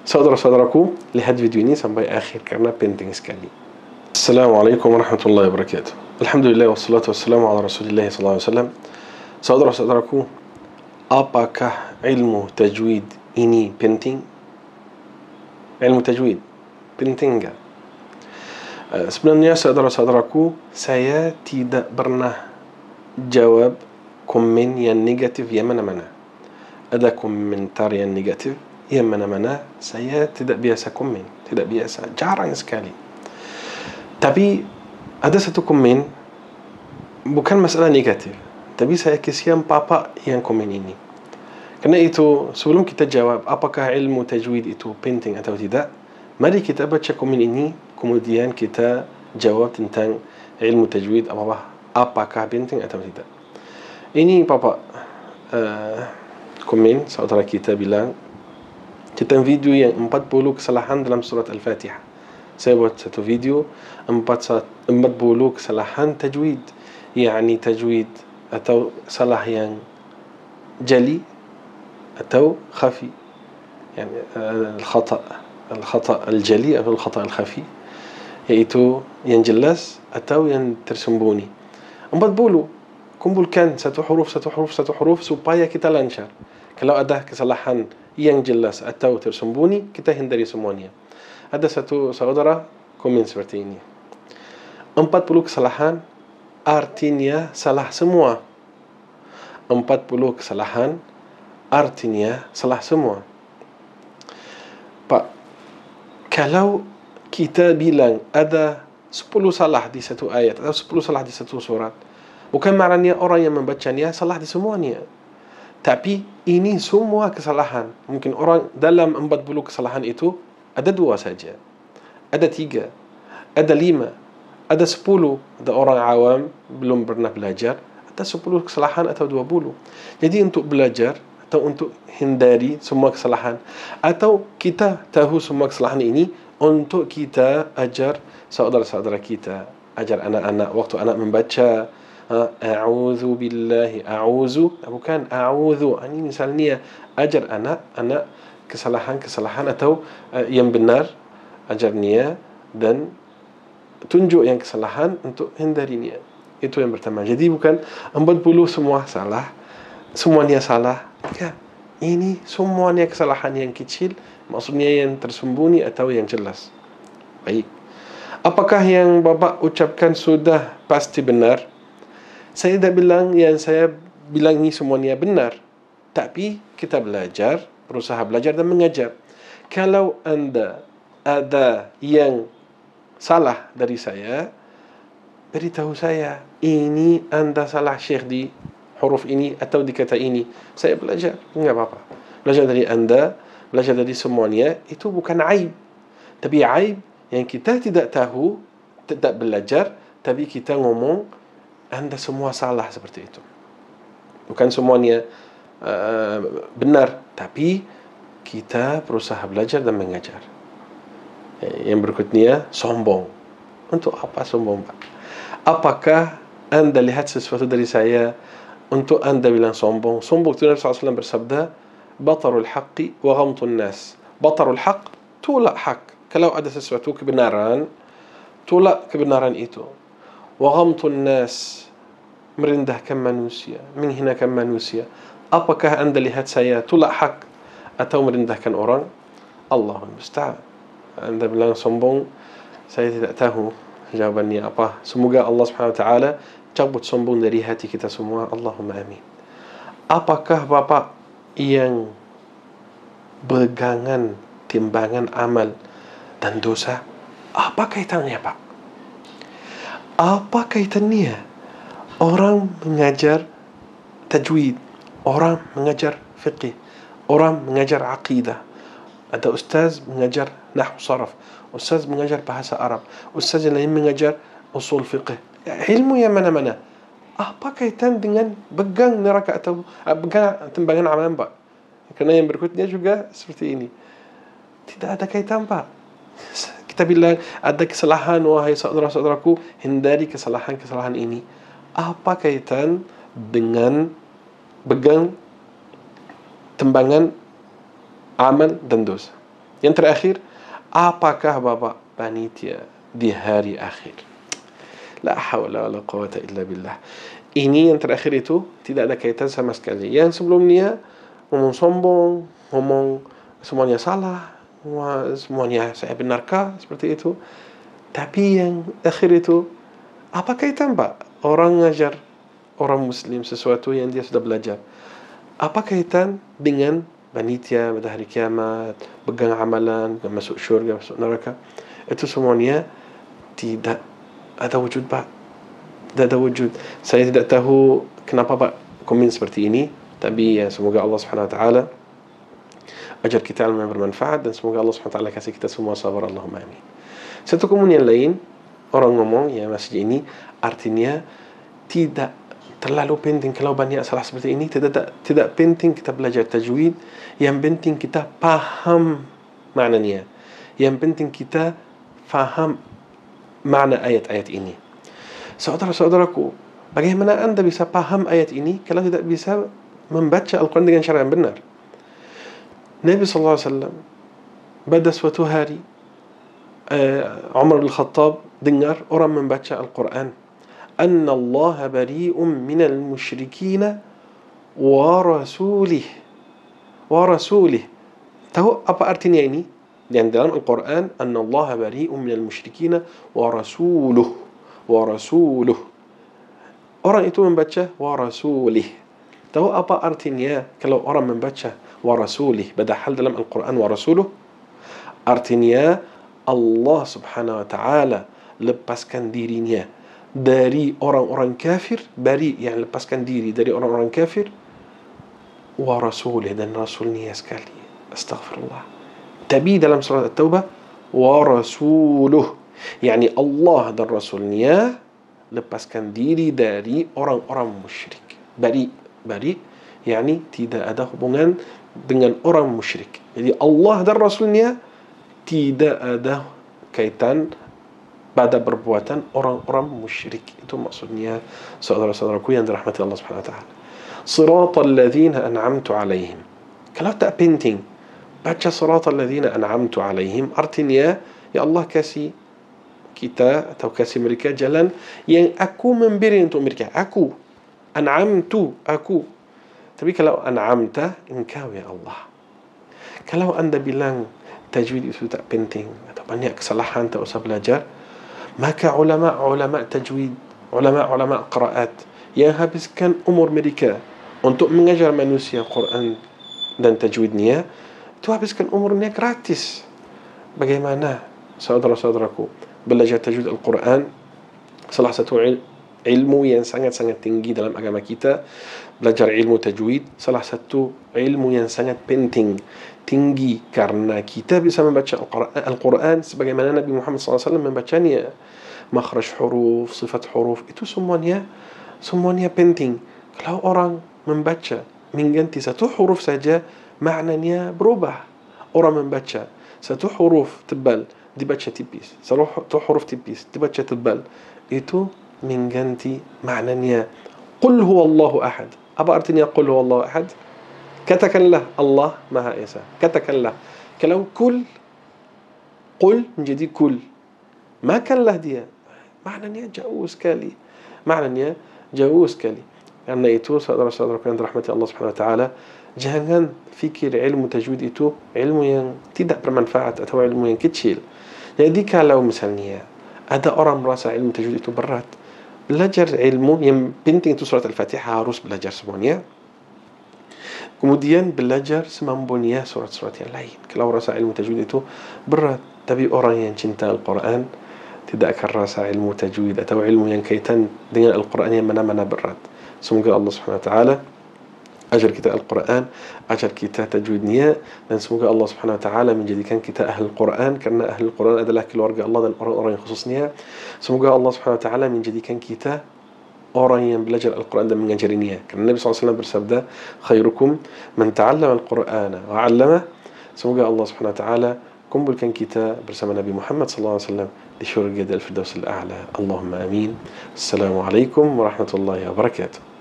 Saudara-saudaraku, lihat video ini sampai akhir karena penting sekali. Assalamualaikum warahmatullahi wabarakatuh. Alhamdulillah wassalatu wassalamu ala Rasulillah sallallahu alaihi wasallam. Saudara-saudaraku, apakah ilmu tajwid ini penting? Ilmu tajwid penting enggak? Sebenarnya saudara-saudaraku, saya tidak pernah jawab komen yang negatif yang mana-mana. Ada komentar yang negatif yang mana-mana saya tidak biasa komen, tidak biasa, jarang sekali. Tapi ada satu komen, bukan masalah negatif, tapi saya kesian papa yang komen ini. Karena itu, sebelum kita jawab apakah ilmu tajwid itu penting atau tidak, mari kita baca komen ini, kemudian kita jawab tentang ilmu tajwid apakah penting atau tidak. Ini papa komen, saudara kita bilang tentang video yang 40 kesalahan dalam surat Al-Fatihah. Saya buat satu video 40 kesalahan tajwid, yakni tajwid atau salah yang jali atau khafi, yani al-khata al-jali atau al-khata al-khafi, yaitu yang jelas atau yang tersembunyi. 40, kumpulkan satu huruf supaya kita lancar. Kalau ada kesalahan yang jelas atau tersembunyi, kita hindari semuanya. Ada satu saudara komen seperti ini, 40 kesalahan artinya salah semua. 40 kesalahan artinya salah semua. Pak, kalau kita bilang ada 10 salah di satu ayat atau 10 salah di satu surat, bukan maknanya orang yang membacanya salah di semuanya. Tapi ini semua kesalahan. Mungkin orang dalam 40 kesalahan itu ada 2 saja, ada 3, ada 5, ada 10. Ada orang awam belum pernah belajar, ada 10 kesalahan atau 20. Jadi untuk belajar atau untuk hindari semua kesalahan, atau kita tahu semua kesalahan ini, untuk kita ajar saudara-saudara kita, ajar anak-anak waktu anak membaca a'udzu billahi, a'udzu bukan a'udzu. Ini misalnya ajar anak-anak kesalahan-kesalahan atau yang benar, ajarnya dan tunjuk yang kesalahan untuk hindarinya. Itu yang pertama. Jadi bukan 40 semua salah, semuanya salah. Ya, ini semuanya kesalahan yang kecil, maksudnya yang tersembunyi atau yang jelas. Baik. Apakah yang Bapak ucapkan sudah pasti benar? Saya tidak bilang yang saya bilang ini semuanya benar, tapi kita belajar, berusaha belajar dan mengajar. Kalau Anda ada yang salah dari saya, beritahu saya, ini Anda salah Syekh di huruf ini atau di kata ini. Saya belajar, enggak apa-apa. Belajar dari Anda, belajar dari semuanya, itu bukan aib. Tapi aib yang kita tidak tahu, tidak belajar, tapi kita ngomong Anda semua salah seperti itu. Bukan semuanya benar, tapi kita berusaha belajar dan mengajar. Yang berikutnya, sombong. Untuk apa sombong, Pak? Apakah Anda lihat sesuatu dari saya untuk Anda bilang sombong? Sombong itu Nabi SAW bersabda, batarul haqqi wa ghamtun nas. Batarul haqq, tolak hak. Kalau ada sesuatu kebenaran, tolak kebenaran itu. Wa ghamtun nas, merendahkan manusia, menghinakan manusia. Apakah Anda lihat saya tolak hak atau merendahkan orang? Allahul musta'an. Anda bilang sombong, saya tidak tahu jawabannya apa. Semoga Allah Subhanahu wa taala cabut sombong dari hati kita semua. Allahumma amin. Apakah Bapak yang pegangan timbangan amal dan dosa? Apa kaitannya, Pak? Apa kaitannya? Orang mengajar tajwid, orang mengajar fiqh, orang mengajar aqidah. Ada ustaz mengajar nahwu saraf, ustaz mengajar bahasa Arab, ustaz yang lain mengajar usul fiqh. Ilmu yang mana-mana. Apa kaitan dengan pegang neraka atau pegang timbangan amalan, Pak? Kerana yang berikutnya juga seperti ini. Tidak ada kaitan, Pak. Kita bilang ada kesalahan, wahai saudara-saudaraku, hindari kesalahan-kesalahan ini. Apa kaitan dengan pegang timbangan amal dan dosa? Yang terakhir, apakah Bapak panitia di hari akhir? La haula wala quwata illa billah. Ini yang terakhir itu tidak ada kaitan sama sekali. Yang sebelumnya ngomong sombong, ngomong semuanya salah, semuanya saya benarkah, seperti itu. Tapi yang akhir itu, apa kaitan Pak? Orang ngajar orang Muslim sesuatu yang dia sudah belajar. Apa kaitan dengan panitia pada hari kiamat, pegang amalan, masuk syurga, masuk neraka? Itu semuanya tidak ada wujud Pak. Tidak ada wujud. Saya tidak tahu kenapa Pak komen seperti ini, tapi ya semoga Allah Subhanahu Wa Taala ajar kita ilmu yang bermanfaat, dan semoga Allah Subhanahu Wa Taala kasih kita semua sabar. Allahumma amin. Satu kemudian lain, orang ngomong ya masjid ini artinya tidak terlalu penting kalau banyak salah seperti ini. Tidak penting kita belajar tajwid. Yang penting kita paham maknanya. Yang penting kita faham makna ayat-ayat ini. Saudara-saudaraku, bagaimana anda bisa paham ayat ini kalau tidak bisa membaca Al-Quran dengan cara yang benar? Nabi SAW pada suatu hari Umar al-Khattab dengar orang membaca Al-Quran, Anna Allah bari'un minal musyrikina wa rasulih. Tahu apa artinya ini? Yang dalam Al-Quran, Anna Allah bari'un minal musyrikina wa rasuluh. Orang itu membaca wa rasulih. Tahu apa artinya kalau orang membaca wa rasulih padahal dalam Al-Quran wa rasuluh? Artinya Allah Subhanahu Wa Taala lepaskan dirinya dari orang-orang kafir, bari yang lepaskan diri dari orang-orang kafir, wa rasulih, dan rasulnya sekali. Astaghfirullah. Tapi dalam surah At-Taubah wa rasuluh, yani Allah dan rasulnya lepaskan diri dari orang-orang musyrik. Bari yani tidak ada hubungan dengan orang musyrik. Jadi Allah dan rasulnya tidak ada kaitan pada perbuatan orang-orang musyrik. Itu maksudnya saudara-saudaraku yang dirahmati Allah Subhanahu Wa Taala. Siratal ladzina an'amtu alaihim. Kalau tak penting baca siratal ladzina an'amtu alaihim, artinya ya Allah kasih kita atau kasih mereka jalan yang aku memberi untuk mereka. Aku an'amtu, aku. Tapi kalau an'amta, engkau ya Allah. Kalau anda bilang tajwid itu tak penting atau banyak kesalahan, tak usah belajar, maka ulama tajwid, ulama qiraat yang habiskan umur mereka untuk mengajar manusia Quran dan tajwidnya, itu habiskan umurnya gratis. Bagaimana saudara-saudaraku belajar tajwid Al-Quran? Salah satu ilmu yang sangat-sangat tinggi dalam agama kita, belajar ilmu tajwid, salah satu ilmu yang sangat penting, tinggi, karena kita bisa membaca Al-Quran sebagaimana Nabi Muhammad SAW membacanya. Makhraj huruf, sifat huruf, itu semuanya penting. Kalau orang membaca mengganti satu huruf saja, maknanya berubah. Orang membaca satu huruf tebal dibaca tipis, satu huruf tipis dibaca tebal, itu mengganti maknanya. Qul huwallahu ahad. Apa artinya qul huwallahu ahad? Katakanlah Allah Maha Esa. Katakanlah. Kalau qul menjadi kul, makanlah dia. Maknanya jauh sekali. Karena itu saudara-saudara yang dirahmati Allah Subhanahu Wa Taala, jangan fikir ilmu tajwid itu ilmu yang tidak bermanfaat atau ilmu yang kecil. Jadi kalau misalnya ada orang merasa ilmu tajwid itu berat, belajar ilmu yang penting itu surat Al-Fatihah harus belajar semuanya. Kemudian belajar semampunya surat-surat yang lain. Kalau rasa ilmu tajwid itu berat, tapi orang yang cinta Al-Quran tidak akan rasa ilmu tajwid atau ilmu yang kaitan dengan Al-Quran yang mana-mana berat. Semoga Allah Subhanahu Wa Taala ajar kita Al-Quran, ajar kita tajwidnya, dan semoga Allah Subhanahu Wa Taala menjadikan kita ahli Al-Quran, karena ahli Al-Quran adalah keluarga Allah dan orang-orang yang khususnya. Semoga Allah Subhanahu Wa Taala menjadikan kita orang yang belajar Al-Quran dan mengajarinya, karena Nabi SAW bersabda, khairukum man ta'allama Al-Qur'ana wa 'allama. Semoga Allah Subhanahu Wa Taala kumpulkan kita bersama Nabi Muhammad SAW di syurga Al-Firdaus Al-A'la. Allahumma amin. Assalamualaikum warahmatullahi wabarakatuh.